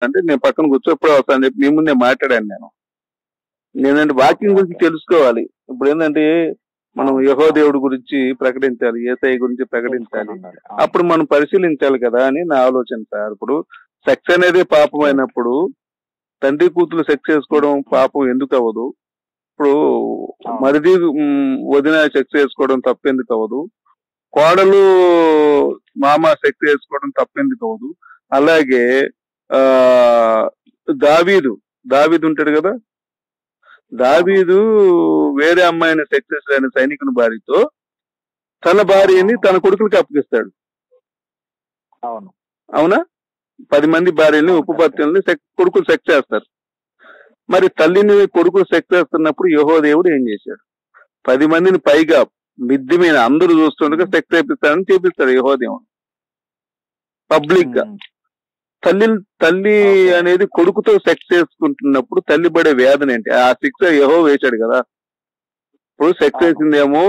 అంటే నేను పక్కన కూర్చో ఎప్పుడు వస్తాను చెప్పి మీ ముందే మాట్లాడాను నేనంటే వాక్యం గురించి తెలుసుకోవాలి. ఇప్పుడు ఏంటంటే మనం యెహోవా దేవుడి గురించి ప్రకటించాలి, యేసయ్య గురించి ప్రకటించాలి, అప్పుడు మనం పరిశీలించాలి కదా అని నా ఆలోచన సార్. ఇప్పుడు సెక్స్ అనేది పాపం అయినప్పుడు తండ్రి కూతురు సెక్స్ చేసుకోవడం పాపం ఎందుకు అవ్వదు? ఇప్పుడు మరిది వదిన సెక్స్ చేసుకోవడం తప్పెందుకు అవ్వదు? కోడలు మామ సెక్స్ చేసుకోవడం తప్పెందుకు అవ్వదు? అలాగే ఆ దావీదు ఉంటాడు కదా, దావీదు వేరే అమ్మాయిని సెక్స్ చేసిన సైనికుని భార్యతో తన భార్యని తన కొడుకులకి అప్పగిస్తాడు. అవునా? 10 మంది భార్యని ఉపపత్తుల్ని కొడుకులు సెక్స్ చేస్తారు. మరి తల్లిని కొడుకులు సెక్స్ చేస్తున్నప్పుడు యెహోవా దేవుడు ఏం చేశాడు? 10 మందిని పైగా మిద్ది మీద అందరూ చూస్తుండగా సెక్స్ చేపిస్తాడని చేపిస్తాడు యెహోవా దేవుడు పబ్లిక్ గా. తల్లి అనేది కొడుకుతో సెక్స్ చేసుకుంటున్నప్పుడు తల్లి పడే వేదన ఏంటి? ఆ శిక్ష యెహోవా వేశాడు కదా. ఇప్పుడు సెక్స్ చేసిందేమో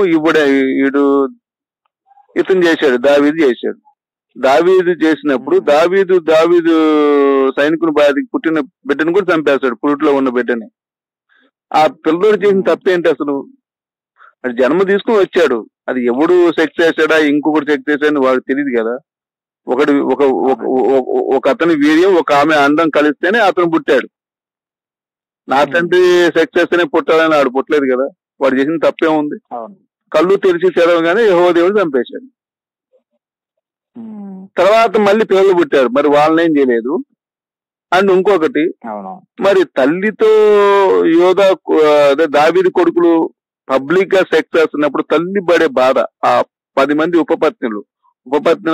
ఇతను చేశాడు, దావీదు చేశాడు. దావీదు చేసినప్పుడు దావీదు సైనికుని బాధకి పుట్టిన బిడ్డను కూడా చంపేస్తాడు, పురుట్లో ఉన్న బిడ్డని. ఆ పిల్లడు చేసిన తప్పేంటి అసలు? అది జన్మ తీసుకుని వచ్చాడు, అది ఎవడు సెక్స్ చేశాడా ఇంకొకటి సెక్స్ చేశాడని వాడు తెలియదు కదా. ఒక అతని వీర్యం ఒక ఆమె అందం కలిస్తేనే అతను పుట్టాడు. నా తండ్రి సెక్స్ చేస్తేనే పుట్టాలని వాడు పుట్టలేదు కదా. వాడు చేసిన తప్పే ఉంది? కళ్ళు తెరిచి తెరవగానే యెహోవా దేవుడు చంపేశాడు. తర్వాత మళ్ళీ పిల్లలు పుట్టారు, మరి వాళ్ళని ఏం చేయలేదు. అండ్ ఇంకొకటి, మరి తల్లితో దావీదు కొడుకులు పబ్లిక్ గా సెక్స్ చేస్తున్నప్పుడు తల్లి పడే బాధ, ఆ 10 మంది ఉపపత్నులు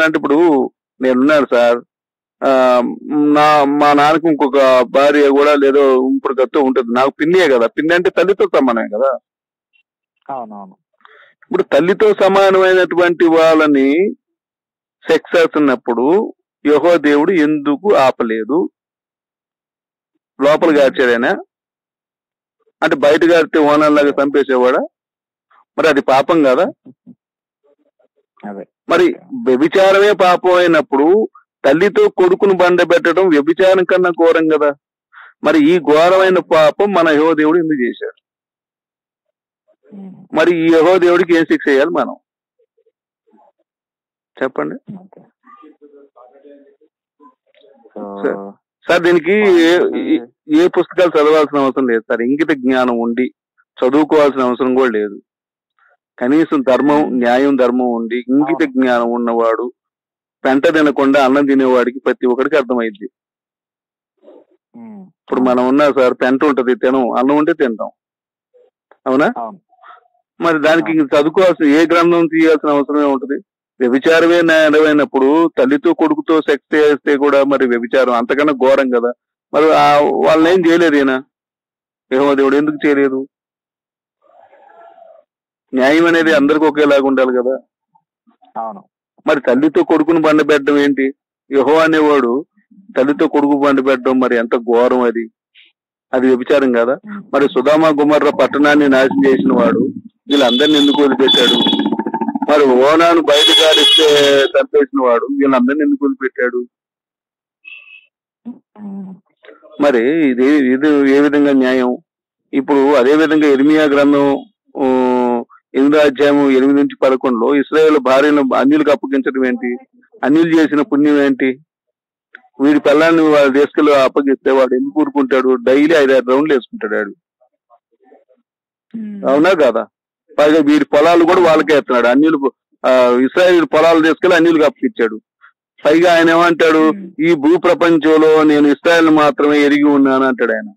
అంటే ఇప్పుడు నేనున్నాను సార్, మా నాన్నకి ఇంకొక భార్య కూడా లేదో ఇంకొక గతో ఉంటుంది, నాకు పిన్నియే కదా. పిన్ని అంటే తల్లితో సమానమే కదా. ఇప్పుడు తల్లితో సమానమైనటువంటి వాళ్ళని సెక్స్ చేస్తున్నప్పుడు యెహోవా దేవుడు ఎందుకు ఆపలేదు? లోపల గార్చాడైనా అంటే బయట గారితే ఓనర్లాగా చంపేసేవాడా? మరి అది పాపం కదా. మరి వ్యభిచారమే పాపం అయినప్పుడు తల్లితో కొడుకును బండ పెట్టడం వ్యభిచారం కన్నా ఘోరం కదా. మరి ఈ ఘోరమైన పాపం మన యెహోవా దేవుడు ఎందుకు చేశాడు? మరి ఈ యెహోవా దేవుడికి ఏం శిక్ష చేయాలి మనం? చెప్పండి సార్. దీనికి ఏ పుస్తకాలు చదవాల్సిన అవసరం లేదు సార్. ఇంగిత జ్ఞానం ఉండి చదువుకోవాల్సిన అవసరం కూడా లేదు. కనీసం న్యాయం ధర్మం ఉండి ఇంగిత జ్ఞానం ఉన్నవాడు పెంట తినకుండా అన్నం తినేవాడికి ప్రతి ఒక్కడికి అర్థమైద్ది. ఇప్పుడు మనం ఉన్నా సార్, పెంట ఉంటది తినం, అన్నం ఉంటే తింటాం, అవునా? మరి దానికి చదువుకోవాల్సిన ఏ గ్రంథం తీయాల్సిన అవసరమే ఉంటది? వ్యభిచారమే నేరమైనప్పుడు తల్లితో కొడుకుతో సెక్స్ చేస్తే కూడా మరి వ్యభిచారం అంతకన్నా ఘోరం కదా. మరి వాళ్ళని ఏం చేయలేదు ఈయన యెహోవా దేవుడు, ఎందుకు చేయలేదు? న్యాయం అనేది అందరికి ఒకేలాగా ఉండాలి కదా. మరి తల్లితో కొడుకును బండ పెట్టడం ఏంటి? యెహోవా అనేవాడు తల్లితో కొడుకు బండ పెట్టడం మరి ఎంత ఘోరం అది వ్యభిచారం కదా. మరి సుధామ గుమర్ర పట్టణాన్ని నాశనం చేసిన వాడు వీళ్ళందరినీ ఎందుకు వదిలిపెట్టాడు? మరి ఓనాను బయట గారిస్తే చంపేసిన వాడు వీళ్ళందరినీ ఎందుకు వదిలిపెట్టాడు? మరి ఇది ఏ విధంగా న్యాయం? ఇప్పుడు అదే విధంగా ఇర్మియా గ్రంథం 8వ అధ్యాయం 8-11 ఇశ్రాయేలు భార్యను అన్యులకు అప్పగించడం ఏంటి? అన్యులు చేసిన పుణ్యం ఏంటి? వీడి పిల్లాన్ని వాడి దేశంలో అప్పగిస్తే వాడు ఎందుకు ఊరుకుంటాడు? డైలీ 5-6 రౌండ్లు వేసుకుంటాడు. అవునా కదా? పైగా వీడి పొలాలు కూడా వాళ్ళకే ఎత్తున్నాడు. అన్యులు ఇశ్రాయేలు పొలాలు తీసుకెళ్లి అన్యులకు అప్పగించాడు. పైగా ఆయన ఏమంటాడు? ఈ భూ ప్రపంచంలో నేను ఇశ్రాయేలు మాత్రమే ఎరిగి ఉన్నాను అంటాడు ఆయన.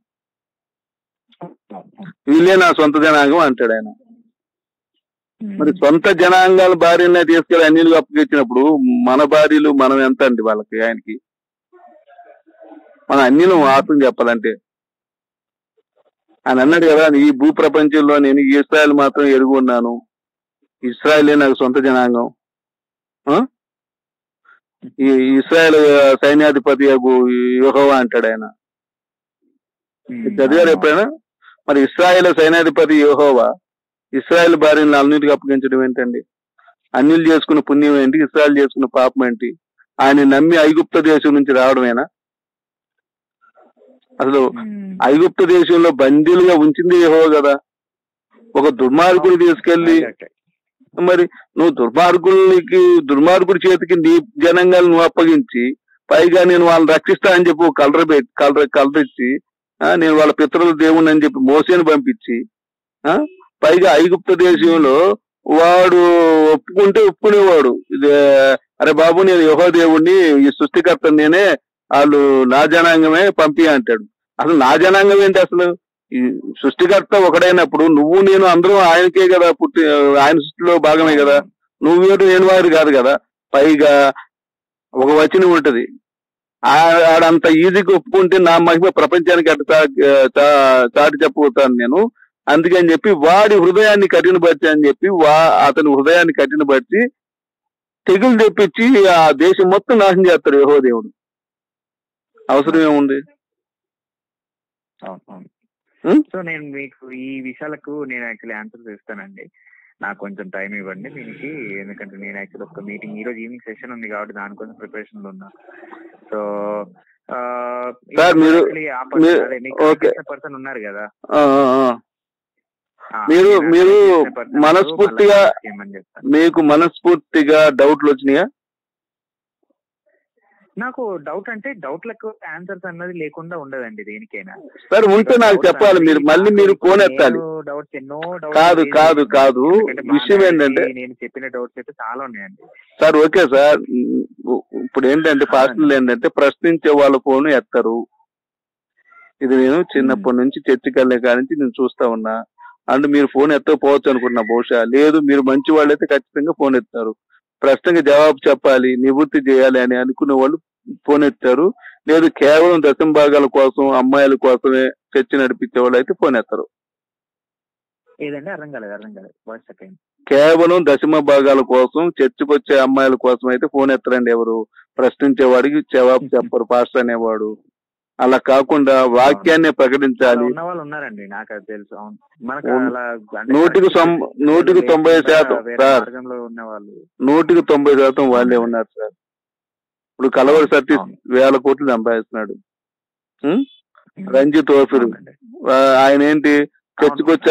వీళ్ళే నా సొంత జనాంగం అంటాడు ఆయన. మరి సొంత జనాంగాల భార్యనే తీసుకెళ్లి అన్యులకు అప్పగించినప్పుడు మన భార్యలు మనం ఎంత అండి వాళ్ళకి, ఆయనకి? మన అన్యులు మాత్రం చెప్పాలంటే ఆయన అన్నాడు కదా, ఈ భూ ప్రపంచంలో నేను ఇశ్రాయేలు మాత్రం ఎరుగు ఉన్నాను, ఇశ్రాయేలే నాకు సొంత జనాంగం. ఈ ఇశ్రాయేల్ సైన్యాధిపతి యెహోవా అంటాడు ఆయన. చదివారు ఎప్పుడైనా? మరి ఇశ్రాయేల్ సైన్యాధిపతి యెహోవా ఇశ్రాయేల్ భార్యను అన్నిటికి అప్పగించడం ఏంటండి? అన్యులు చేసుకున్న పుణ్యం ఏంటి? ఇశ్రాయేల్ చేసుకున్న పాపం ఏంటి? ఆయన నమ్మి ఐగుప్త దేశం నుంచి రావడమేనా? అసలు ఉమ్. ఐగుప్తు దేశంలో బందీలుగా ఉంచింది యెహోవా కదా. ఒక దుర్మార్గుని అవును, తీసుకెళ్లి అది కరెక్టే. మరి నువ్వు దుర్మార్గుడి చేతికి నీ జనంగా నువ్వు అప్పగించి, పైగా నేను వాళ్ళని రక్షిస్తా అని చెప్పి కలరిచ్చి, నేను వాళ్ళ పితరుల దేవుణ్ణి అని చెప్పి మోసేని పంపించి, ఆ పైగా ఐగుప్తు దేశంలో వాడు ఒప్పుకునేవాడు. ఇది అరే బాబు నేను యెహోవా దేవుణ్ణి, ఈ సృష్టికర్త నేనే, వాళ్ళు నా జనాంగమే పంపి అంటాడు. అసలు నా జనాంగం ఏంటి అసలు? ఈ సృష్టికర్త ఒకడైనప్పుడు నువ్వు నేను అందరూ ఆయనకే కదా ఆయన సృష్టిలో భాగమే కదా. అవును. నువ్వు వేరు నేను వారు కాదు కదా. పైగా ఒక వచనం ఉంటది, ఆడంత ఈజీగా ఒప్పుకుంటే నా మహిమ ప్రపంచానికి అట్ట చాటి చెప్పబోతాను నేను. అందుకని చెప్పి వాడి హృదయాన్ని కఠినపరిచి అని చెప్పి అతని హృదయాన్ని కఠినపరిచి తెగులు తెప్పించి ఆ దేశం మొత్తం నాశనం చేస్తాడు యెహోవా దేవుడు. అవసరం ఏముంది? అవును, అవును. ఉం? సో నేను మీకు ఈ విషయాలకు నేను యాక్చువల్లీ ఆన్సర్స్ ఇస్తానండి. నాకు కొంచెం టైం ఇవ్వండి దీనికి, ఎందుకంటే నేను యాక్చువల్లీ ఒక మీటింగ్ ఈ రోజు ఈవినింగ్ సెషన్ ఉంది కాబట్టి దానికోసం ప్రిపరేషన్ లో ఉన్నా. సో సార్ మీరు పర్సన్ ఉన్నారు కదా, మీరు మనస్ఫూర్తిగా మీకు మనస్ఫూర్తిగా డౌట్లు వచ్చినాయా? నాకు డౌట్ అంటే డౌట్లకు ఆన్సర్స్ అన్నది లేకుండా ఉండదండి దేనికైనా. సార్ ఉంటే నాకు చెప్పాలి. మీరు ఫోన్ ఎత్తాలి. డౌట్స్ ఎన్నో కాదు విషయం ఏంటంటే నేను చెప్పిన డౌట్స్ అయితే చాలా ఉన్నాయండి సార్. ఓకే సార్, ఇప్పుడు ఏంటంటే పాస్టర్లు ఏంటంటే ప్రశ్నించే వాళ్ళ ఫోన్ ఎత్తారు. ఇది నేను చిన్నప్పటి నుంచి చర్చికి వెళ్ళే కాడి నుంచి నేను చూస్తా ఉన్నా. అండ్ మీరు ఫోన్ ఎత్తకపోవచ్చు అనుకున్నా, బహుశా లేదు మీరు మంచి వాళ్ళైతే ఖచ్చితంగా ఫోన్ ఎత్తారు. ప్రశ్నకి జవాబు చెప్పాలి, నివృత్తి చేయాలి అని అనుకునే వాళ్ళు ఫోన్ ఎత్తారు. లేదు కేవలం దశమ భాగాల కోసం అమ్మాయిల కోసమే చర్చ నడిపించే వాళ్ళు అయితే ఫోన్ ఎత్తారు. ఏదండి? అర్థం కాలేదు. కేవలం దశమ భాగాల కోసం చర్చకు వచ్చే అమ్మాయిల కోసం అయితే ఫోన్ ఎత్తరండి ఎవరు. ప్రశ్నించేవాడికి జవాబు చెప్పరు పాస్టర్ అనేవాడు. అలా కాకుండా వాక్యాన్ని ప్రకటించాలి. ఉన్న వాళ్ళు ఉన్నారండి, నాకు అది తెలుసు. అవును, మనకు 100% సార్, 100% వాళ్ళే ఉన్నారు సార్. ఇప్పుడు కలవరి సతీష్ 1000 కోట్లు సంపాదిస్తున్నాడు. రంజిత్ ఓఫిర్ ఆయన ఏంటి చర్చకు వచ్చే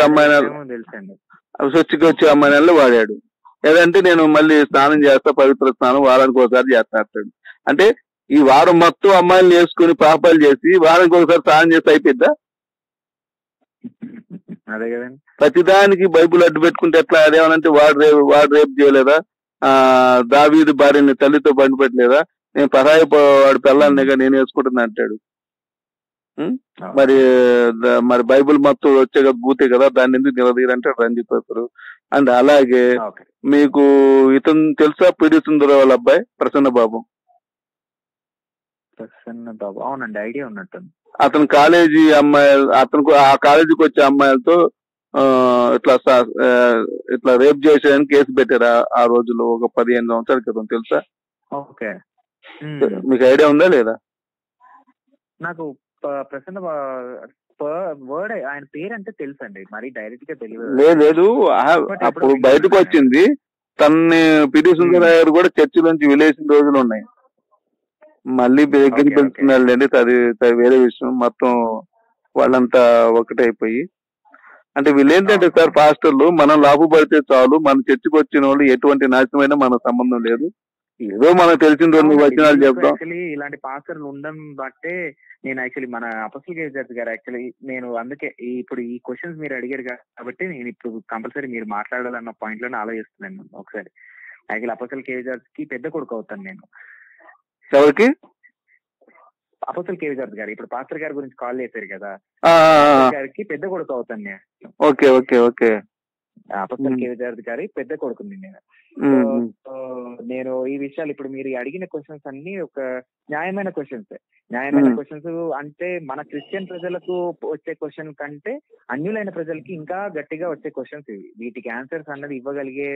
అమ్మాయినల్లో వాడాడు. లేదంటే నేను మళ్ళీ స్నానం చేస్తా, పవిత్ర స్నానం వారానికి ఒకసారి చేస్తాడు. అంటే ఈ వారం మొత్తం అమ్మాయిలు వేసుకుని పాపాలు చేసి వారానికి ఒకసారి స్నానం చేస్తే అయిపోద్దా? అదే కదండి. ప్రతిదానికి బైబుల్ అడ్డు పెట్టుకుంటే ఎట్లా? అదేమనంటే వాడు రేపు చేయలేదా, దావీదు భార్యని తల్లితో బండి పెట్టలేదా, నేను పరాయి వాడు పిల్లల్నిగా నేను వేసుకుంటున్నా అంటాడు. మరి బైబుల్ మొత్తం వచ్చే కదా బూతే కదా, దాన్ని ఎందుకు నిలదీరంటే రంజిత్ పేపరు. అండ్ అలాగే మీకు ఇతను తెలుసా, పిడి సుందర వాళ్ళ అబ్బాయి ప్రసన్న బాబు? అవునండి, ఐడియా ఉన్నట్టు. అతను కాలేజీ అమ్మాయిలు, ఆ కాలేజీకి వచ్చే అమ్మాయిలతో ఇట్లా రేప్ చేసేయని కేసు పెట్టారు ఆ రోజుల్లో, ఒక 15 సంవత్సరాల క్రితం. తెలుసా? ఓకే, మీకు ఐడియా ఉందా లేదా? నాకు ప్రసన్న వర్డ్ ఆయన పేరు అంటే తెలుసు అండి, మరి డైరెక్ట్ గా తెలియదు. లేదు అప్పుడు బయటకు వచ్చింది. తన్ని పిడి సుందరయ్య గారు కూడా చర్చి నుంచి విలేసిన రోజులు ఉన్నాయి. మళ్ళీ దగ్గరికి వెళ్తున్నాడు అండి, అది వేరే విషయం. మొత్తం వాళ్ళంతా ఒకటైపోయి, అంటే వీళ్ళు ఏంటంటే సార్ పాస్టర్లు, మనం లాభపడితే చాలు, మన చర్చికి వచ్చిన వాళ్ళు ఎటువంటి నాశనమైనా మనకు సంబంధం లేదు, ఏదో మనకు తెలిసిన 2 వచనాలు చెప్తాం. ఇలాంటి పాస్టర్లు ఉండడం బట్టే నేను యాక్చువల్లీ మన అపోస్తల కేజీ గారు యాక్చువల్లీ నేను అందుకే ఇప్పుడు ఈ క్వశ్చన్స్ మీరు అడిగారు కాబట్టి నేను ఇప్పుడు కంపల్సరీ మీరు మాట్లాడాలన్న పాయింట్ లోనే ఆలోచిస్తున్నాను. ఒకసారి యాక్చువల్లీ అపోస్తల కేజీ కి పెద్ద కొడుకు అవుతాను నేను. ఎవరికి? అపోస్తల కేజీ గారు ఇప్పుడు పాస్టర్ గారి గురించి కాల్ చేశారు కదా, గారికి పెద్ద కొడుకు అవుతాను నేను. Okay okay okay. అపోస్తల కేజీ గారి పెద్ద కొడుకుంది నేను. నేను ఈ విషయాలు ఇప్పుడు మీరు అడిగిన క్వశ్చన్స్ అన్ని ఒక న్యాయమైన క్వశ్చన్స్ అంటే మన క్రిస్టియన్ ప్రజలకు వచ్చే క్వశ్చన్ కంటే అన్యులైన ప్రజలకి ఇంకా గట్టిగా వచ్చే క్వశ్చన్స్ ఇవి. వీటికి ఆన్సర్స్ అన్నది ఇవ్వగలిగే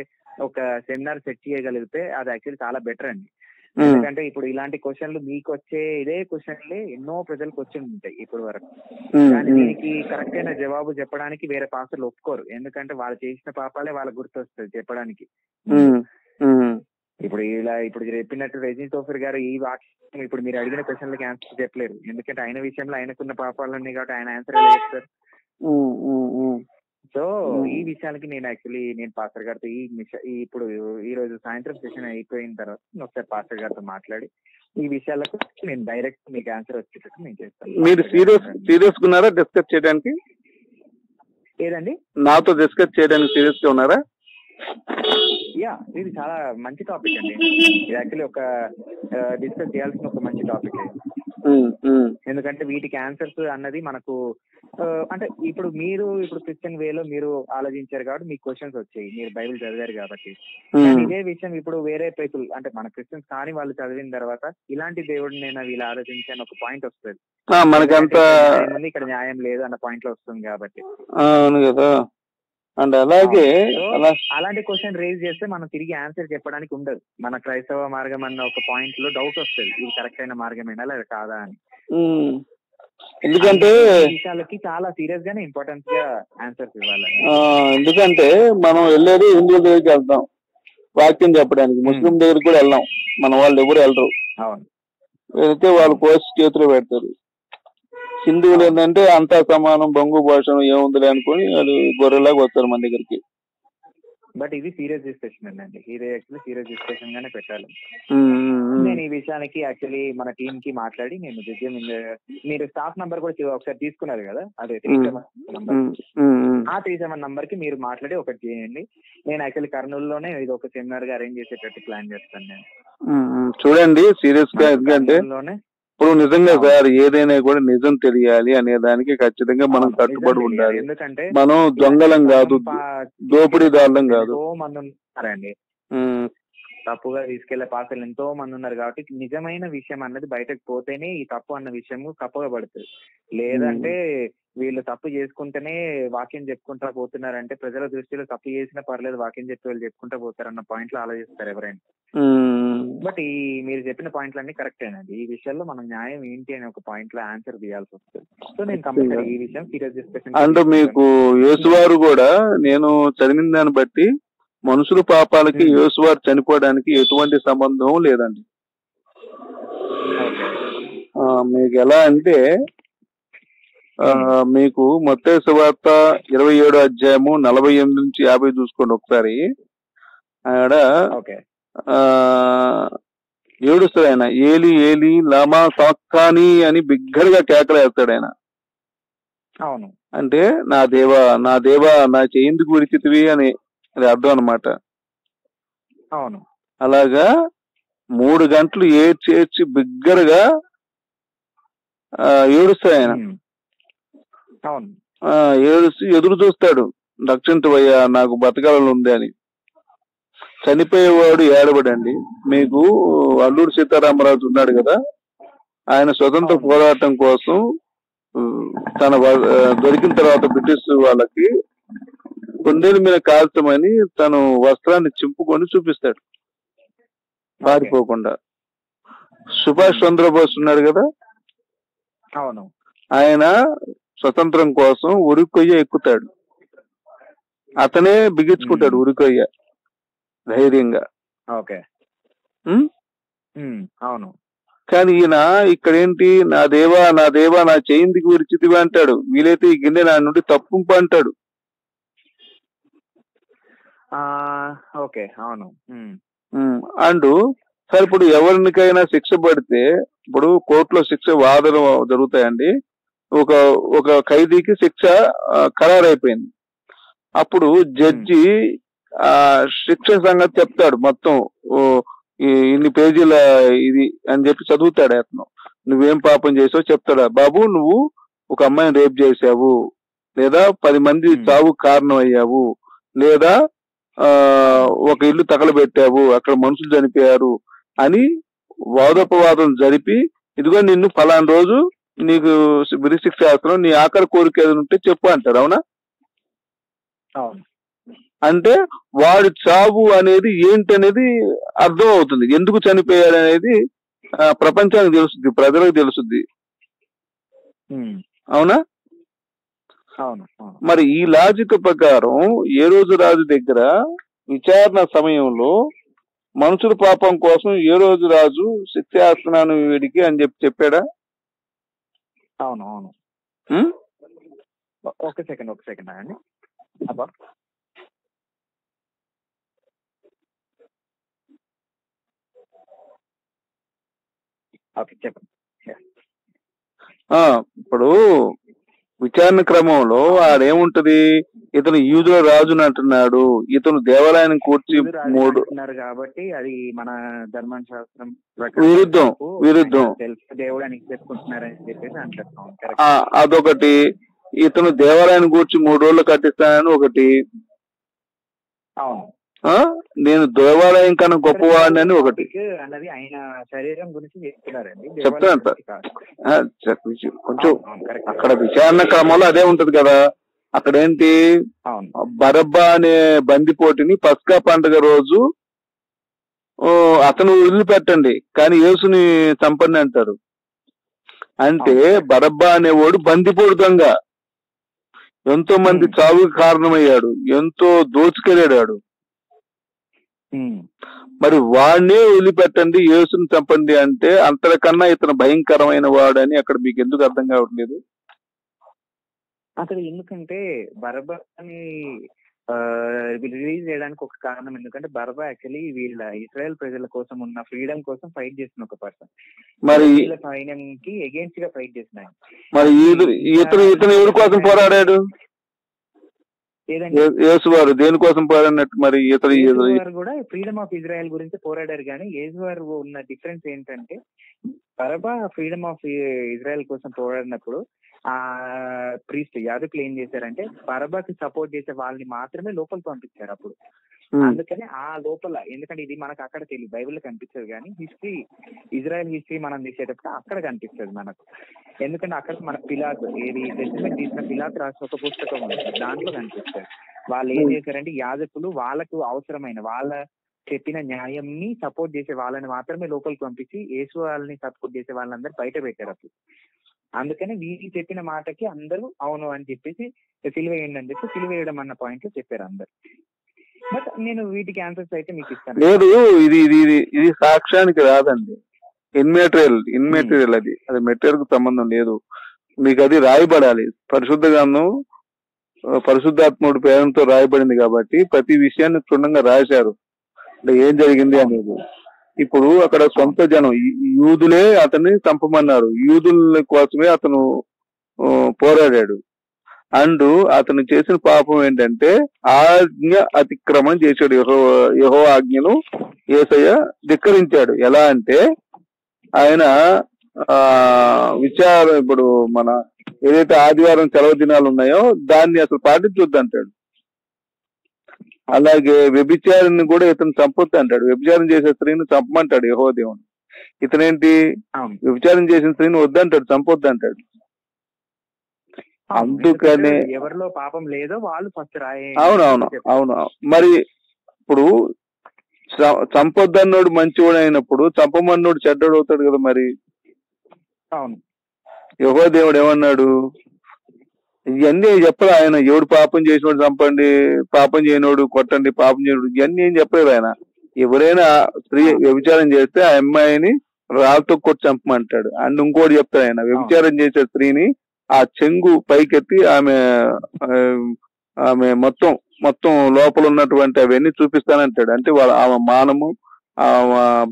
ఒక సెమినార్ సెట్ చేయగలిగితే అది యాక్చువల్లీ చాలా బెటర్ అండి. ఎందుకంటే ఇప్పుడు ఇలాంటి క్వశ్చన్లు మీకు వచ్చే ఇదే క్వశ్చన్లే ఎన్నో ప్రజలకు వచ్చి ఉంటాయి ఇప్పటి వరకు. కానీ దీనికి కరెక్ట్ అయిన జవాబు చెప్పడానికి వేరే పాస్టర్లు ఒప్పుకోరు, ఎందుకంటే వాళ్ళు చేసిన పాపాలే వాళ్ళకి గుర్తొస్తుంది చెప్పడానికి. ఇప్పుడు ఇప్పుడు చెప్పినట్టు రజనీ తోఫర్ గారు ఈ వాక్యం ఇప్పుడు మీరు అడిగిన క్వశ్చన్లకి ఆన్సర్ చెప్పలేరు, ఎందుకంటే ఆయన విషయంలో ఆయనకున్న పాపాలు ఉన్నాయి కాబట్టి ఆయన ఆన్సర్ ఎలా చెప్తారు. సో ఈ విషయానికి నేను పాస్టర్ గారితో ఇప్పుడు ఈ రోజు సాయంత్రం సెషన్ అయిపోయిన తర్వాత ఒకసారి పాస్టర్ గారితో మాట్లాడి ఈ విషయాలకు నేను డైరెక్ట్ మీకు ఆన్సర్ వచ్చేటట్టు నేను చేస్తాను. మీరు సీరియస్ ఉన్నారా డిస్కస్ చేయడానికి? ఏదండి, నాతో డిస్కస్ చేయడానికి సీరియస్ గా ఉన్నారా? యా, ఇది చాలా మంచి టాపిక్ అండి. ఇది యాక్చువల్లీ ఒక డిస్కస్ చేయాల్సిన ఒక మంచి టాపిక్. ఎందుకంటే వీటికి ఆన్సర్స్ అన్నది మనకు అంటే ఇప్పుడు క్రిస్టియన్ వేలో మీరు ఆలోచించారు కాబట్టి మీకు క్వశ్చన్స్ వచ్చాయి, మీరు బైబిల్ చదివారు కాబట్టి. ఇదే విషయం ఇప్పుడు వేరే పీపుల్ అంటే మన క్రిస్టియన్స్ కానీ వాళ్ళు చదివిన తర్వాత ఇలాంటి దేవుడిని నేను వీళ్ళు ఆలోచించాను ఒక పాయింట్ వస్తుంది, ఇక్కడ న్యాయం లేదు అన్న పాయింట్ లో వస్తుంది కాబట్టి. అండ్ అలాగే అలాంటి క్వశ్చన్ రేజ్ చేస్తే మనం తిరిగి ఆన్సర్ చెప్పడానికి ఉండదు. మన క్రైస్తవ మార్గం అన్న ఒక పాయింట్ లో డౌట్ వస్తుంది, ఇది కరెక్ట్ అయిన మార్గమేనా లేదా కాదా అని. ఎందుకంటే విషయాలకి చాలా సీరియస్ గానే ఇంపార్టెన్స్ గా ఆన్సర్స్ ఇవ్వాలి. ఎందుకంటే మనం వెళ్ళేది హిందువుల దగ్గరికి వెళ్తాం వాక్యం చెప్పడానికి, ముస్లిం దగ్గరికి కూడా వెళ్ళాం, మన వాళ్ళు ఎవరు వెళ్ళరు. అవును, వెళ్తే వాళ్ళు పోస్ట్ చేతిలో పెడతారు. హిందువులు ఏంటంటే అంతా సమానం, బొంగు భాషను ఏముందిలే అనుకుని వాళ్ళు గొర్రెలాగా వస్తారు మన దగ్గరికి. బట్ ఇది సీరియస్ డిస్కషన్ అండి, ఇది యాక్చువల్లీ సీరియస్ డిస్కషన్ గానే పెట్టాలి. నేను ఈ విషయానికి యాక్చువల్లీ మన టీమ్ కి మాట్లాడి నేను మీరు స్టాఫ్ నంబర్ కూడా ఒకసారి తీసుకున్నారు కదా, అదే 37 నంబర్, ఆ 37 నంబర్ కి మీరు మాట్లాడి ఒకటి చేయండి. నేను యాక్చువల్లీ కర్నూలులోనే ఇది ఒక సెమినార్ గా అరేంజ్ చేసేటట్టు ప్లాన్ చేస్తాను నేను. చూడండి సీరియస్ గా, ఎందుకంటే ఇప్పుడు నిజంగా సార్ ఏదైనా కూడా నిజం తెలియాలి అనే దానికి ఖచ్చితంగా మనం కట్టుబడి ఉండాలి. ఎందుకంటే మనం దొంగలం కాదు, దోపిడీదారులం కాదు. మంది ఉన్నారండి తప్పుగా తీసుకెళ్లే పాసలు, ఎంతో మంది ఉన్నారు కాబట్టి నిజమైన విషయం అన్నది బయటకు పోతేనే ఈ తప్పు అన్న విషయం కప్పగబడుతుంది. లేదంటే వీళ్ళు తప్పు చేసుకుంటేనే వాక్యం చెప్పుకుంటా పోతున్నారంటే ప్రజల దృష్టిలో తప్పు చేసినా పర్లేదు వాక్యం చెప్పి వాళ్ళు చెప్పుకుంటా పోతారన్న పాయింట్ లో ఆలోచిస్తారు ఎవరైనా. బట్ ఈ మీరు చెప్పిన పాయింట్లన్నీ కరెక్టేనండి. ఈ విషయంలో మనం న్యాయం ఏంటి అనే ఒక పాయింట్ లో ఆన్సర్ తీయాల్సి వస్తుంది. సో నేను కంపల్సరీ ఈ విషయం సీరియస్ డిస్కషన్. అంటే మీకు యేసువారు కూడా నేను చదివిన దాన్ని బట్టి మనుషుల పాపాలకి యేసువారు చనిపోవడానికి ఎటువంటి సంబంధం లేదండి. మీకు ఎలా అంటే మీకు మత్తయి సువార్త 27వ అధ్యాయము 48 నుంచి 50 చూసుకోండి ఒకసారి. ఆడ ఏడుస్తాడు ఆయన, ఏలి ఏలి లామా సాక్కాని అని బిగ్గరగా కేకలేస్తాడు ఆయన. అవును, అంటే నా దేవా నా దేవా నా చేయిందుకు విడిచితివి అని అర్థం అనమాట. అవును, అలాగా 3 గంటలు ఏడ్చి బిగ్గరగా ఏడుస్తాడు ఆయన. అవును, ఏడుస్తూ ఎదురు చూస్తాడు, రక్షించవయ్యా నాకు బతకాలని ఉంది అని. చనిపోయేవాడు ఏడబడండి. మీకు అల్లూరి సీతారామరాజు ఉన్నాడు కదా, ఆయన స్వతంత్ర పోరాటం కోసం తన దొరికిన తర్వాత బ్రిటిష్ వాళ్ళకి కొండేల మీద కాల్చమని తను వస్త్రాన్ని చింపుకొని చూపిస్తాడు పారిపోకుండా. సుభాష్ చంద్రబోస్ ఉన్నాడు కదా, అవును, ఆయన స్వతంత్రం కోసం ఉరికొయ్య ఎక్కుతాడు, అతనే బిగించుకుంటాడు ఉరికొయ్య ధైర్యంగా. ఓకే, అవును. కానీ ఈయన ఇక్కడేంటి, నా దేవా నా దేవా నా చేయిందికి విడిచితివి అంటాడు. వీలైతే ఈ గిన్నె నా నుండి తప్పుంపు అంటాడు. ఓకే, అవును. అండ్ సార్ ఇప్పుడు ఎవరికైనా శిక్ష పడితే, ఇప్పుడు కోర్టులో శిక్ష వాదన జరుగుతాయండి. ఒక ఖైదీకి శిక్ష ఖరారైపోయింది. అప్పుడు జడ్జి శిక్ష సంగతి చెప్తాడు, మొత్తం ఇన్ని పేజీల ఇది అని చెప్పి చదువుతాడు. అతను నువ్వేం పాపం చేసావు చెప్తాడా, బాబు నువ్వు ఒక అమ్మాయిని రేప్ చేసావు, లేదా 10 మంది చావు కారణం అయ్యావు, లేదా ఒక ఇల్లు తగలబెట్టావు, అక్కడ మనుషులు చనిపోయారు అని వాదోపవాదం జరిపి, ఇదిగో నిన్ను ఫలానా రోజు నీకు ఉరిశిక్ష చేస్తున్నావు, నీ ఆఖరి కోరిక ఏదైనా ఉంటే చెప్పు అంటారు. అవునా? అంటే వాడి చావు అనేది ఏంటి అనేది అర్థం అవుతుంది, ఎందుకు చనిపోయాడు అనేది ప్రపంచానికి తెలుస్తుంది, ప్రజలకు తెలుస్తుంది. అవునా? మరి ఈ లాజిక్ ప్రకారం ఏ రోజు రాజు దగ్గర విచారణ సమయంలో మనుషుల పాపం కోసం ఏ రోజు రాజు శిక్షేస్తున్నాను వీడికి అని చెప్పాడా? అవును అవును. ఒక సెకండ్ అండి. అబ్బా ఓకే చెప్పండి. ఇప్పుడు విచారణ క్రమంలో ఆడేముంటది, ఇతను యూదుల రాజుని అంటున్నాడు, ఇతను దేవాలయాన్ని కూర్చి కాబట్టి అది మన ధర్మశాస్త్రం విరుద్ధం దేవుడు అని చెప్పుకుంటున్నారని చెప్పేసి అంటున్నాం. అదొకటి. ఇతను దేవాలయాన్ని కూర్చి 3 రోజులు కట్టిస్తానని ఒకటి. అవును, నేను దేవాలయం కన్నా గొప్పవాడిని అని ఒకటి. అన్నది ఆయన శరీరం గురించి చెప్తున్నారండి. చెప్తాను కొంచెం అక్కడ విచారణ క్రమంలో అదే ఉంటది కదా. అక్కడేంటి, బరబ్బా అనే బందిపోటుని పస్కా పండుగ రోజు అతను వదిలిపెట్టండి కానీ యేసుని చంపండి అంటారు. అంటే బరబ్బా అనేవాడు బందిపోటు దొంగ, ఎంతో మంది చావుకి కారణమయ్యాడు, ఎంతో దోచుకెళ్ళాడు. మరి వాడినే వదిలిపెట్టండి యేసుని చంపండి అంటే అంతకన్నా ఇతను భయంకరమైన వాడని అక్కడ మీకు ఎందుకు అర్థం కావట్లేదు? అసలు ఎందుకంటే బరబ్బాని రిలీజ్ చేయడానికి ఒక కారణం, ఎందుకంటే బరబ్బా యాక్చువల్లీ వీళ్ళ ఇజ్రాయెల్ ప్రజల కోసం ఉన్న ఫ్రీడమ్ కోసం ఫైట్ చేసిన ఒక పర్సన్. మరి వీళ్ళ సైన్యంకి ఎగెయిన్స్ట్ గా ఫైట్ చేసిన. మరి ఇతను ఎవరి కోసం పోరాడాడు? యేసు వారు దేనికోసం పోరాడినట్టు? మరి ఇతను కూడా ఫ్రీడమ్ ఆఫ్ ఇజ్రాయెల్ గురించి పోరాడారు. కానీ యేసు వారు ఉన్న డిఫరెన్స్ ఏంటంటే, బరబ్బా ఫ్రీడమ్ ఆఫ్ ఇజ్రాయెల్ కోసం పోరాడినప్పుడు ఆ ప్రీస్ట్ యాజకులు ఏం చేశారంటే బరబ్బాకి సపోర్ట్ చేసే వాళ్ళని మాత్రమే లోపలికి పంపించారు అప్పుడు. అందుకని ఆ లోపల, ఎందుకంటే ఇది మనకు అక్కడ తెలియదు, బైబిల్లో కనిపించదు, కానీ హిస్టరీ ఇజ్రాయెల్ హిస్టరీ మనం తీసేటప్పుడు అక్కడ కనిపిస్తుంది మనకు. ఎందుకంటే అక్కడ మన పిలాత్ ఏది టెస్టిమెంట్ తీసిన పిలాత్ రాసిన ఒక పుస్తకం ఉంది, దాంట్లో కనిపిస్తుంది. వాళ్ళు ఏం చేశారంటే యాజకులు వాళ్ళకు అవసరమైన వాళ్ళ చెప్పిన న్యాయంని సపోర్ట్ చేసే వాళ్ళని మాత్రమే లోపలికి పంపించి యేసు వాళ్ళని సపోర్ట్ చేసే వాళ్ళందరూ బయట పెట్టారు అప్పుడు. అందుకని వీరికి చెప్పిన మాటకి అందరూ అవును అని చెప్పేసి సిలువ వేయండి అని చెప్పి సిలువ వేయడం అన్న పాయింట్ లో చెప్పారు అందరు. బట్ నేను వీటికి ఆన్సర్స్ అయితే మీకు ఇస్తాను. లేదు, ఇది సాక్ష్యానికి రాదండి. ఇన్మెటీరియల్ అది మెటీరియల్ కు సంబంధం లేదు. మీకు అది రాయబడాలి. పరిశుద్ధ గ్రంథం పరిశుద్ధాత్ముడి ప్రేరణతో రాయబడింది కాబట్టి ప్రతి విషయాన్ని క్షుణ్ణంగా రాశారు, అంటే ఏం జరిగింది అనేది. ఇప్పుడు అక్కడ సొంత జనం యూదులే అతన్ని చంపమన్నారు, యూదుల కోసమే అతను పోరాడాడు. అండ్ అతను చేసిన పాపం ఏంటంటే ఆజ్ఞ అతిక్రమం చేశాడు. యెహోవా ఆజ్ఞను యేసయ్య ధిక్కరించాడు. ఎలా అంటే ఆయన ఇప్పుడు మన ఏదైతే ఆదివారం సెలవు దినాలు ఉన్నాయో దాన్ని అసలు పాటించొద్దు అంటాడు. అలాగే వ్యభిచారిని కూడా ఇతను చంపొద్దు అంటాడు. వ్యభిచారం చేసే స్త్రీని చంపమంటాడు యెహోవా దేవుడు. ఇతనేంటి, వ్యభిచారం చేసిన స్త్రీని వద్దంటాడు, చంపొద్దు అంటాడు. అందుకనే ఎవరిలో పాపం లేదో వాళ్ళు ఫస్ట్ అవును. మరి ఇప్పుడు చంపొద్దన్నోడు మంచివాడు అయినప్పుడు చంపమన్నోడు చెడ్డోడు అవుతాడు కదా. మరి అవును, యెహోవా దేవుడు ఏమన్నాడు? ఇవన్నీ చెప్పలేదు ఆయన. ఎవడు పాపం చేసినోడు చంపండి, పాపం చేయనోడు కొట్టండి, పాపం చేయనోడు, ఇవన్నీ ఏం చెప్పలేదు ఆయన. ఎవరైనా స్త్రీ వ్యభిచారం చేస్తే ఆ అమ్మాయిని రాళ్ళతో కొట్టి చంపమంటాడు. అండ్ ఇంకోటి చెప్తాడు ఆయన, వ్యభిచారం చేసే స్త్రీని ఆ చెంగు పైకెత్తి ఆమె మొత్తం లోపల ఉన్నటువంటి అవన్నీ చూపిస్తానంటాడు. అంటే ఆమె మానము,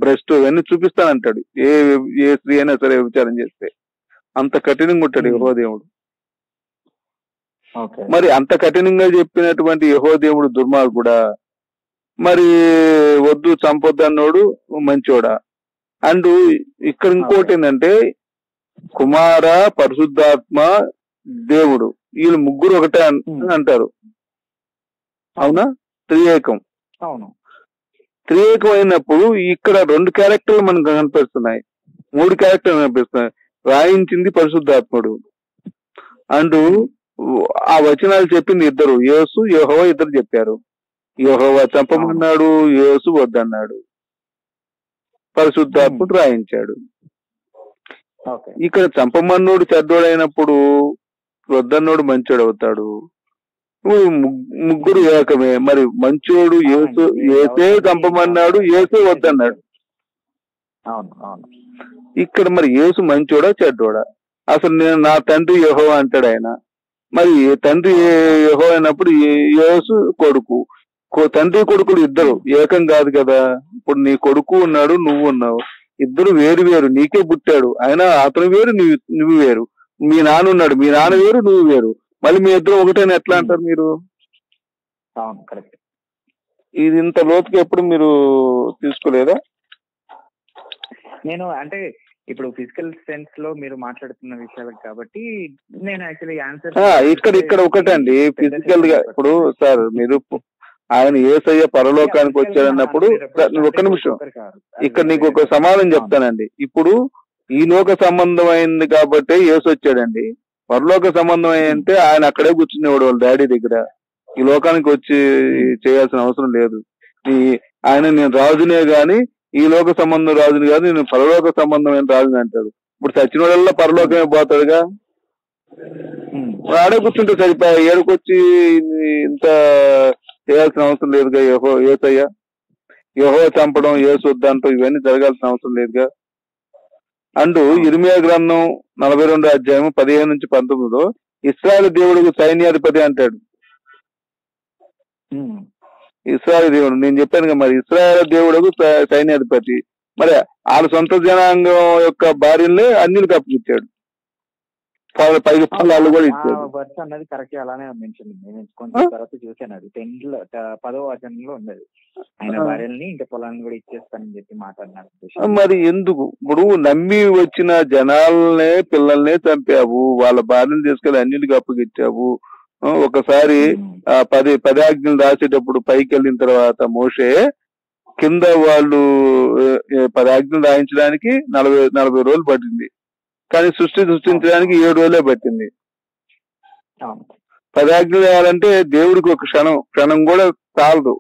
బ్రెస్ట్ అవన్నీ చూపిస్తానంటాడు. ఏ స్త్రీ అయినా సరే వ్యభిచారం చేస్తే. అంత కఠినంగా ఉంటాడు యెహోవా దేవుడు. మరి అంత కఠినంగా చెప్పినటువంటి యెహోవా దేవుడు దుర్మార్గుడా? మరి వద్దు చంపొద్దు అన్నోడు మంచోడా? అండ్ ఇక్కడ ఇంకోటి ఏంటంటే కుమార, పరిశుద్ధాత్మ, దేవుడు వీళ్ళు ముగ్గురు ఒకటే అంటారు. అవునా? త్రియేకం. త్రియేకం అయినప్పుడు ఇక్కడ 2 క్యారెక్టర్లు మనకు కనిపిస్తున్నాయి, 3 క్యారెక్టర్లు కనిపిస్తున్నాయి. రాయించింది పరిశుద్ధాత్ముడు. అండ్ ఆ వచనాలు చెప్పింది ఇద్దరు, యేసు యెహోవా ఇద్దరు చెప్పారు. యెహోవా చంపమన్నాడు, యేసు వద్దన్నాడు, పరిశుద్ధాత్ముడు రాయించాడు. ఇక్కడ చంపమన్నోడు చెడ్డోడైనప్పుడు వద్దన్నోడు మంచోడు అవుతాడు. ఇప్పుడు ముగ్గురు ఏకమే. మరి మంచోడు యేసు, ఏసే చంపమన్నాడు, ఏసే వద్దన్నాడు. ఇక్కడ మరి యేసు మంచోడా చెడ్డోడా? అసలు నేను నా తండ్రి యెహోవా అంటాడు ఆయన. మరి తండ్రి యెహోవా అయినప్పుడు యేసు కొడుకు, తండ్రి కొడుకులు ఇద్దరు ఏకం కాదు కదా. ఇప్పుడు నీ కొడుకు ఉన్నాడు, నువ్వు ఉన్నావు, ఇద్దరు వేరు వేరు. నీకే పుట్టాడు ఆయన, అతను వేరు, నువ్వు వేరు. మీ నాన్న ఉన్నాడు, మీ నాన్న వేరు, నువ్వు వేరు. మళ్ళీ మీ ఇద్దరు ఒకటేనా ఎట్లా అంటారు మీరు? ఇది ఇంత లోతుగా ఎప్పుడు మీరు తీసుకోలేదా? నేను అంటే ఇప్పుడు ఫిజికల్ సెన్స్ లో మీరు మాట్లాడుతున్న విషయాలు కాబట్టి నేను యాక్చువల్లీ ఆన్సర్ ఇక్కడ ఒకటండి ఫిజికల్ గా. ఇప్పుడు సార్ మీరు ఆయన యేసయ్య పరలోకానికి వచ్చాడన్నప్పుడు ఒక్క నిమిషం, ఇక్కడ నీకు ఒక సమాధానం చెప్తానండి. ఇప్పుడు ఈ లోక సంబంధమైంది కాబట్టి యేసు వచ్చాడండి. పరలోక సంబంధం అంటే ఆయన అక్కడే కూర్చునేవాడు వాళ్ళ డాడీ దగ్గర. ఈ లోకానికి వచ్చి చేయాల్సిన అవసరం లేదు. ఆయన నేను రాజునే గాని ఈ లోక సంబంధం రాజుని కాదు, నేను పరలోక సంబంధమైన రాజుని అంటాడు. ఇప్పుడు చచ్చినోడల్లా పరలోకమే పోతాడుగా, ఆడే కూర్చుంటే సరిపోయా. ఏడుకొచ్చి ఇంత చేయాల్సిన అవసరం లేదుగా. యేసయ్య యెహోవా చంపడం, యేసు వద్దంటూ ఇవన్నీ జరగాల్సిన అవసరం లేదుగా. అంటూ ఇర్మియా గ్రంథం 42 అధ్యాయం 15-19 ఇశ్రాయేలు దేవుడు సైన్యాధిపతి అంటాడు. ఇశ్రాయేలు దేవుడు నేను చెప్పాను కదా, మరి ఇశ్రాయేలు దేవుడు సైన్యాధిపతి. మరి వాళ్ళ సొంత జనాంగం యొక్క భార్యలే అన్నిటికి అప్పగిచ్చాడు, పైకి ఫలాలు కూడా ఇచ్చాడు. వర్స్ అన్నది కరెక్ట్ అలానే మెన్షన్. నేను కొంచెం తర్వాత చూసాను, అది 10వ వచనంలో ఉన్నది. ఆయన భార్యల్ని ఇంకా పొలాన్ని కూడా ఇచ్చేస్తానని చెప్పి మాట్లాడినారు. మరి ఎందుకు ఇప్పుడు నమ్మి వచ్చిన జనాలనే పిల్లల్నే చంపావు, వాళ్ళ భార్యను తీసుకెళ్లి అన్నిటికి అప్పగిచ్చావు. ఒకసారి 10 ఆజ్ఞలు రాసేటప్పుడు పైకి వెళ్ళిన తర్వాత మోషే కింద వాళ్ళు 10 ఆజ్ఞలు రాయించడానికి 40 రోజులు పట్టింది, కానీ సృష్టించడానికి 7 రోజులే పట్టింది. 10 ఆజ్ఞలు వేయాలంటే దేవుడికి ఒక క్షణం కూడా చాలదు,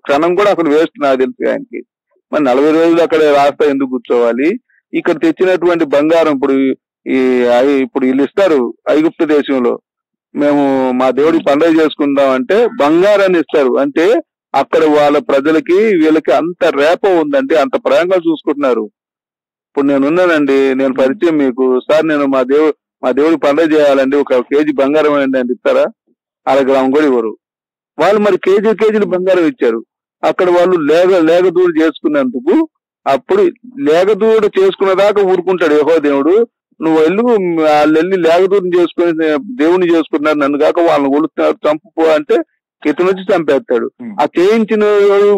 క్షణం కూడా అక్కడ వేస్ట్ నాకు తెలిసి ఆయనకి. మరి 40 రోజులు అక్కడ రాస్తా ఎందుకు కూర్చోవాలి? ఇక్కడ తెచ్చినటువంటి బంగారం ఇప్పుడు వీళ్ళు ఇస్తారు ఐగుప్తు దేశంలో, మేము మా దేవుడికి పండుగ చేసుకుందాం అంటే బంగారాన్ని ఇస్తారు. అంటే అక్కడ వాళ్ళ ప్రజలకి వీళ్ళకి అంత రేప ఉందంటే అంత ప్రేమగా చూసుకుంటున్నారు. ఇప్పుడు నేను ఉన్నానండి, నేను పరిచయం మీకు, సార్ నేను మా దేవుడికి పండుగ చేయాలండి, 1 కేజీ బంగారం అండి అంటే ఇస్తారా? 1/2 గ్రాము కూడా ఇవ్వరు. వాళ్ళు మరి కేజీలు బంగారం ఇచ్చారు. అక్కడ వాళ్ళు లేగదూడు చేసుకున్నందుకు, అప్పుడు లేగదూడు చేసుకున్న దాకా ఊరుకుంటాడు యెహోవా దేవుడు. నువ్వు వాళ్ళు వెళ్ళి లేగదూరం చేసుకుని దేవుని చేసుకున్నారు, నన్ను కాక వాళ్ళని కొలుతున్నారు, చంపుకో అంటే ఇతను వచ్చి చంపేస్తాడు. ఆ చేయించిన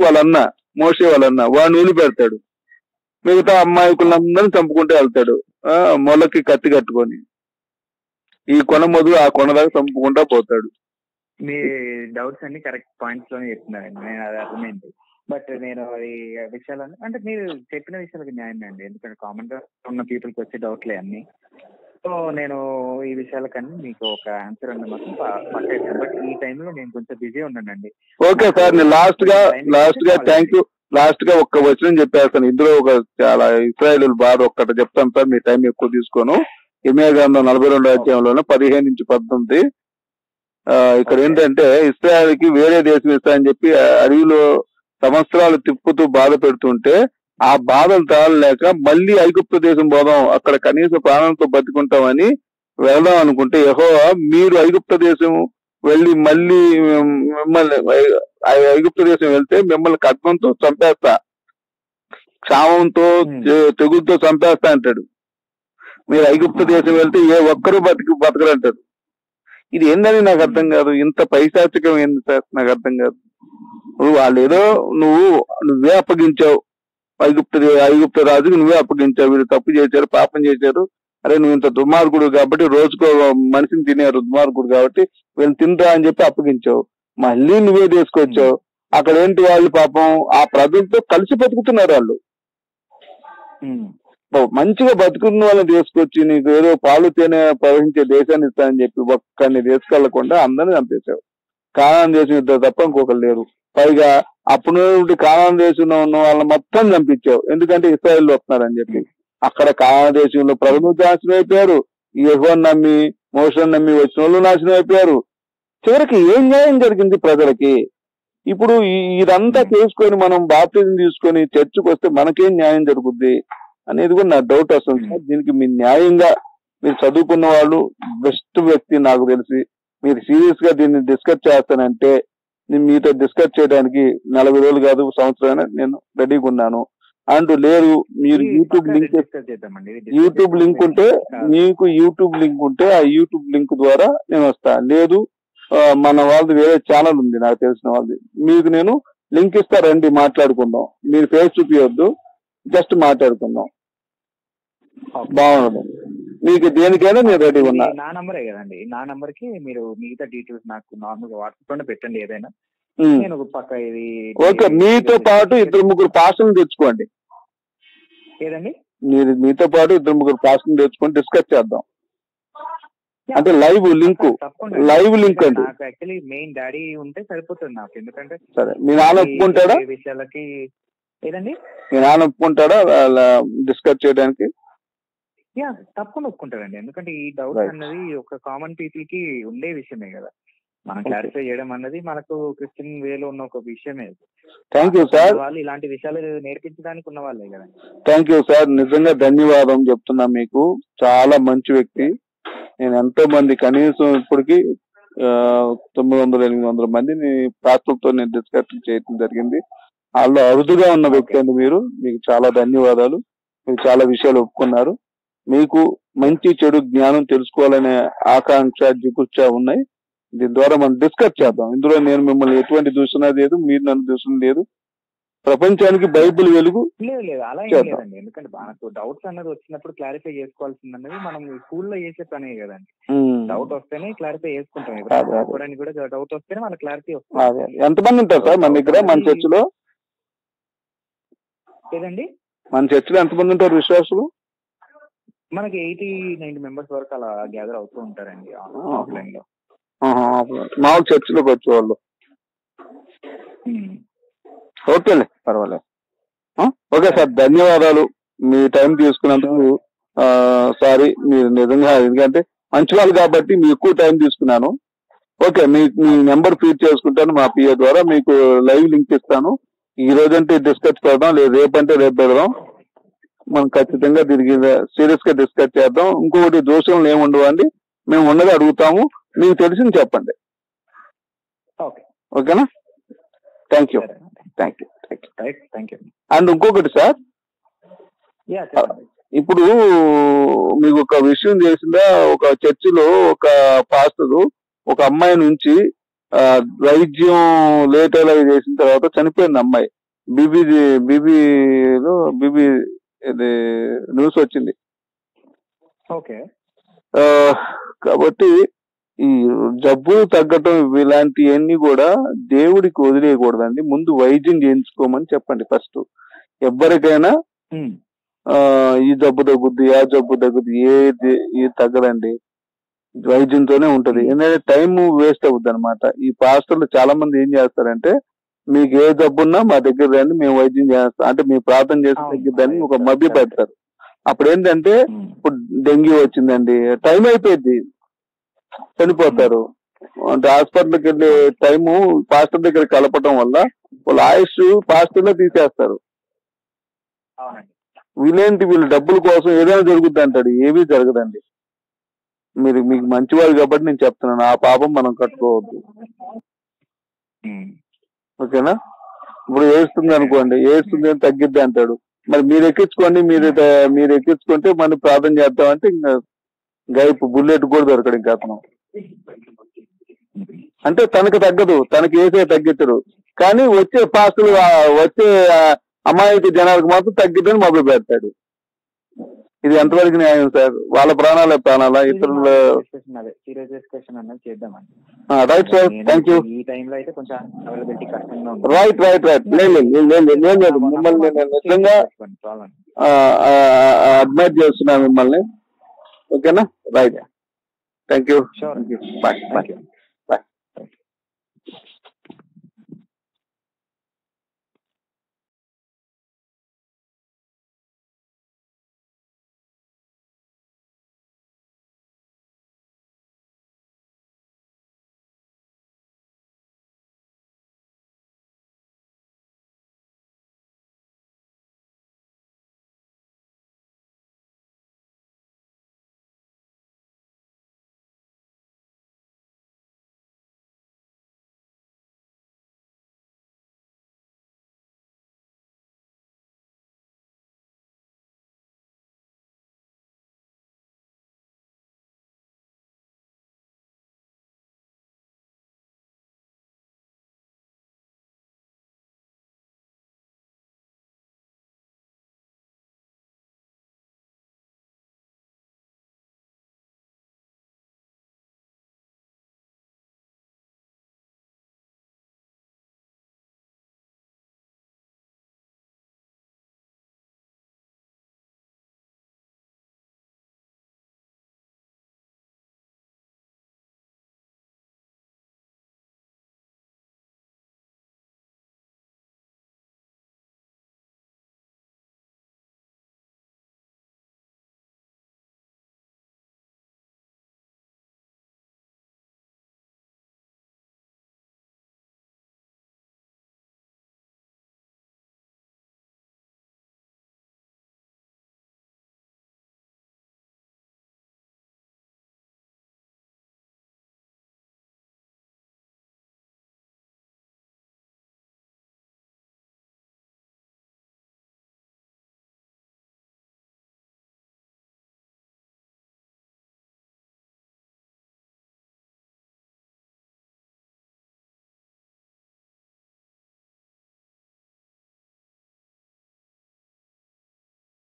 వాళ్ళన్న మోసే వాళ్ళన్న వాడిని వదిలిపెడతాడు, మిగతా అమ్మాయికులందరినీ చంపుకుంటూ వెళ్తాడు మొలకి కత్తి కట్టుకొని. ఈ కొన మొదలు ఆ కొన దాకా చంపుకుంటా పోతాడు. మీ డౌట్స్ అన్ని కరెక్ట్ పాయింట్స్ లోనే చెప్తున్నారండి, నేను అది అర్థమైంది. బట్ నేను ఈ విషయాలను అంటే మీరు చెప్పిన విషయాలకు న్యాయమే అండి, ఎందుకంటే కామన్ గా ఉన్న పీపుల్కి వచ్చే డౌట్లే అన్ని. సో నేను ఈ విషయాలకన్నీ మీకు ఒక ఆన్సర్ అన్న మాత్రం పట్టేసాను. బట్ ఈ టైంలో నేను కొంచెం బిజీ ఉన్నానండి. ఓకే సార్, నేను లాస్ట్ గా థ్యాంక్ యూ. లాస్ట్ గా ఒక్క వచనం చెప్పేస్తాను. ఇందులో ఒక చాలా ఇశ్రాయేలు బాధ ఒక్కటి చెప్తాను సార్, మీ టైం ఎక్కువ తీసుకోను. ఇర్మియా గ్రంథం 42 అధ్యాయంలోనే 15-19 ఇక్కడ ఏంటంటే ఇశ్రాయేలుకి వేరే దేశం ఇస్తానని చెప్పి అడవిలో సంవత్సరాలు తిప్పుతూ బాధ పెడుతుంటే ఆ బాధలు తాళలేక మళ్ళీ ఐగుప్తు దేశం పోదాం, అక్కడ కనీస ప్రాణంతో బతికుంటామని వెళ్దాం అనుకుంటే యెహోవా మీరు ఐగుప్తు దేశం వెళ్ళి మళ్ళీ మిమ్మల్ని ఐగుప్తు దేశం వెళ్తే మిమ్మల్ని ఖడ్గంతో చంపేస్తా, క్షామంతో తెగులతో చంపేస్తా అంటాడు. మీరు ఐగుప్తు దేశం వెళ్తే ఏ ఒక్కరూ బతకరంటారు. ఇది ఏందని నాకు అర్థం కాదు, ఇంత పైశాచికం ఏంది సార్ నాకు అర్థం కాదు. వాళ్ళు ఏదో నువ్వే అప్పగించావు, ఐగుప్తు రాజుకు నువ్వే అప్పగించావు, వీళ్ళు తప్పు చేశారు, పాపం చేశారు, అరే నువ్వు ఇంత దుర్మార్గుడు కాబట్టి రోజుకో మనిషిని తినేరు దుర్మార్గుడు కాబట్టి వీళ్ళు తింటా అని చెప్పి అప్పగించావు, మళ్ళీ నువ్వే తీసుకొచ్చావు. అక్కడ ఏంటి వాళ్ళు పాపం ఆ ప్రజలతో కలిసి బతుకుతున్నారు. వాళ్ళు మంచిగా బతుకున్న వాళ్ళని తీసుకొచ్చి నీకు ఏదో పాలు తేనె ప్రవహించే దేశాన్ని ఇస్తానని చెప్పి ఒక్కరిని తీసుకెళ్లకుండా అందరినీ చంపేశావు. కానాన్ దేశం ఇద్దరు తప్ప ఇంకొకరు లేరు. పైగా అప్పుడు కానాన్ దేశంలో ఉన్న వాళ్ళని మొత్తం చంపించావు, ఎందుకంటే ఇశ్రాయేలు వస్తున్నారని చెప్పి. అక్కడ కానాన్ దేశంలో ప్రజలు నాశనం అయిపోయారు, యెహోవాను నమ్మి మోషేను నమ్మి వచ్చిన వాళ్ళు నాశనం అయిపోయారు. చివరికి ఏం న్యాయం జరిగింది ప్రజలకి? ఇప్పుడు ఇదంతా చేసుకొని మనం బాప్తిజం తీసుకొని చర్చికి వస్తే మనకేం న్యాయం జరుగుద్ది అనేది కూడా నా డౌట్ వస్తుంది సార్. దీనికి మీ న్యాయంగా మీరు చదువుకున్న వాళ్ళు బెస్ట్ వ్యక్తి నాకు తెలిసి, మీరు సీరియస్ గా దీన్ని డిస్కస్ చేస్తానంటే నేను మీతో డిస్కస్ చేయడానికి 40 రోజులు కాదు సంవత్సరం నేను రెడీగా ఉన్నాను. అండ్ లేదు మీరు యూట్యూబ్ లింక్ ఉంటే మీకు యూట్యూబ్ లింక్ ఉంటే ఆ యూట్యూబ్ లింక్ ద్వారా నేను వస్తా. లేదు మన వాళ్ళది వేరే ఛానల్ ఉంది నాకు తెలిసిన వాళ్ళది, మీకు నేను లింక్ ఇస్తా, రండి మాట్లాడుకుందాం. మీరు ఫేస్ చూపించొద్దు, జస్ట్ మాట్లాడుకుందాం. బాగుండదు. మీకు దేనికైనా నేను రెడీ ఉన్నా. నా నంబరే కదండి, నా నంబర్ కి మీరు మిగతా డీటెయిల్స్ నాకు నార్మల్ గా వాట్సాప్ లోనే పెట్టండి ఏదైనా. నేను పక్క ఇది ఓకే. మీతో పాటు 2-3 పాస్టర్లు తెచ్చుకోండి. ఏదండి? మీరు మీతో పాటు 2-3 పాస్టర్లు తెచ్చుకొని డిస్కస్ చేద్దాం. అంటే లైవ్ లింక్ అండి. నాకు యాక్చువల్లీ మెయిన్ డాడీ ఉంటే సరిపోతుంది నాకు, ఎందుకంటే సరే మీ నాన్న ఒప్పుకుంటాడా విషయాలకి? ఏదండి? మీ నాన్న ఒప్పుకుంటాడా డిస్కస్ చేయడానికి? యా, తప్పకుండా ఒప్పుకుంటారండి. ఎందుకంటే ఈ డౌట్ అన్నది ఒక కామన్ పీపుల్ కి ఉండే విషయమే కదా, మనం క్లారిఫై చేయడం అన్నది మనకు క్రిస్టియన్ వేలో ఉన్న ఒక విషయమే. Thank you sir. వాళ్ళు ఇలాంటి విషయాలు నేర్పించడానికి ఉన్న వాళ్ళే కదా. థ్యాంక్ యూ సార్, నిజంగా ధన్యవాదం చెప్తున్నా మీకు. చాలా మంచి వ్యక్తి. నేను ఎంతో మంది, కనీసం ఇప్పటికి 900-800 మందిని పాత్రలతో నేను డిస్కస్ చేయడం జరిగింది. వాళ్ళు అరుదుగా ఉన్న వ్యక్తి అండి మీరు. మీకు చాలా ధన్యవాదాలు. మీరు చాలా విషయాలు ఒప్పుకున్నారు. మీకు మంచి చెడు జ్ఞానం తెలుసుకోవాలనే ఆకాంక్ష, జిగుర్చ ఉన్నాయి. దీని ద్వారా మనం డిస్కస్ చేద్దాం. ఇందులో నేను మిమ్మల్ని ఎటువంటి దూషణ లేదు, మీరు నన్ను దూషణ లేదు. ప్రపంచానికి బైబిల్ వెలుగు లేదు అలా ఏం లేదండి. ఎందుకంటే మనకు డౌట్స్ అన్నది వచ్చినప్పుడు క్లారిఫై చేసుకోవాల్సింది అన్నది మనం స్కూల్లో చేసే పనే కదండి. డౌట్ వస్తేనే క్లారిఫై చేసుకుంటాం. ఇప్పుడు కూడా డౌట్ వస్తేనే మన క్లారిటీ వస్తుంది. ఎంతమంది ఉంటారు సార్ మన దగ్గర, మన చర్చిలో? ఏదండి? మన చర్చిలో ఎంతమంది ఉంటారు విశ్వాసులు? మనకి 80-90 మెంబర్స్ వరకు అలా గ్యాదర్ అవుతూ ఉంటారండి ఆఫ్లైన్ లో. మామూలు చర్చిలోకి వచ్చేవాళ్ళు. ఓకేలే, పర్వాలేదు. ఓకే సార్, ధన్యవాదాలు మీ టైం తీసుకున్నందుకు. సారీ, మీరు నిజంగా ఎందుకంటే మంచి వాళ్ళు కాబట్టి మీ ఎక్కువ టైం తీసుకున్నాను. ఓకే, మీ నెంబర్ ఫీడ్ చేసుకుంటాను మా పిఏ ద్వారా. మీకు లైవ్ లింక్ ఇస్తాను. ఈ రోజంటే డిస్కస్ పెడదాం, లేదు రేపంటే రేపు పెడదాం. మనం ఖచ్చితంగా తిరిగి సీరియస్ గా డిస్కస్ చేద్దాం. ఇంకొకటి దోషంలు ఏమి ఉండవండి, మేము ఉన్నది అడుగుతాము. మీకు తెలిసింది చెప్పండి. ఓకేనా? Thank you. అండ్ ఇంకొకటి సార్, ఇప్పుడు మీకు ఒక విషయం తెలిసిందా? ఒక చర్చిలో ఒక పాస్టర్ ఒక అమ్మాయి నుంచి వైద్యం లేట్ అలా చేసిన తర్వాత చనిపోయింది అమ్మాయి. బీబీ ఇది న్యూస్ వచ్చింది. కాబట్టి ఈ జబ్బు తగ్గటం ఇలాంటివన్నీ కూడా దేవుడికి వదిలేయకూడదండి. ముందు వైద్యం చేయించుకోమని చెప్పండి ఫస్ట్. ఎవరికైనా ఈ జబ్బు తగ్గుద్ది, ఆ జబ్బు తగ్గుద్ది, ఏది తగ్గదండి, వైద్యంతోనే ఉంటది. ఎందుకంటే టైం వేస్ట్ అవుద్ది అనమాట. ఈ పాస్టర్లు చాలా మంది ఏం చేస్తారంటే, మీకు ఏ జబ్బున్నా మా దగ్గర రండి, మేము వైద్యం చేస్తాం అంటే మీ ప్రార్థన చేసి తగ్గిద్దని ఒక మభ్య పెడతారు. అప్పుడు ఏంటంటే, ఇప్పుడు డెంగ్యూ వచ్చిందండి, టైం అయిపోయింది, చనిపోతారు. అంటే హాస్పిటల్కి వెళ్ళే టైము పాస్టర్ దగ్గర కలపటం వల్ల వాళ్ళ ఆయుష్ పాస్టర్లో తీసేస్తారు. వీళ్ళు డబ్బుల కోసం ఏదైనా జరుగుద్ది అంటాడు, ఏమీ జరగదండి. మీకు మంచివాడు కాబట్టి నేను చెప్తున్నాను, ఆ పాపం మనం కట్టుకోవద్దు. ఓకేనా? ఇప్పుడు ఏడుస్తుంది అనుకోండి, ఏడుస్తుంది అని తగ్గిద్ది అంటాడు. మరి మీరు ఎక్కించుకోండి, మీరు ఎక్కించుకుంటే మనం ప్రార్థన చేద్దామంటే ఇంకా గైపు బుల్లెట్ కూడా దొరకడు ఇంకా అతను. అంటే తనకు తగ్గదు, తనకి ఏసే తగ్గించరు. కానీ వచ్చే పాస్టులు వచ్చే అమాయక జనాలకు మాత్రం తగ్గిద్దని మొదలు పెడతాడు. ఇది ఎంతవరకు న్యాయం సార్? వాళ్ళ ప్రాణాలే ప్రాణాలా, ఇతరుల? Right sir, thank you. Right లేదు మిమ్మల్ని నేను నిజంగా అడ్మైర్ చేస్తున్నాను మిమ్మల్ని. ఓకేనా? Right, thank you. బాయ్.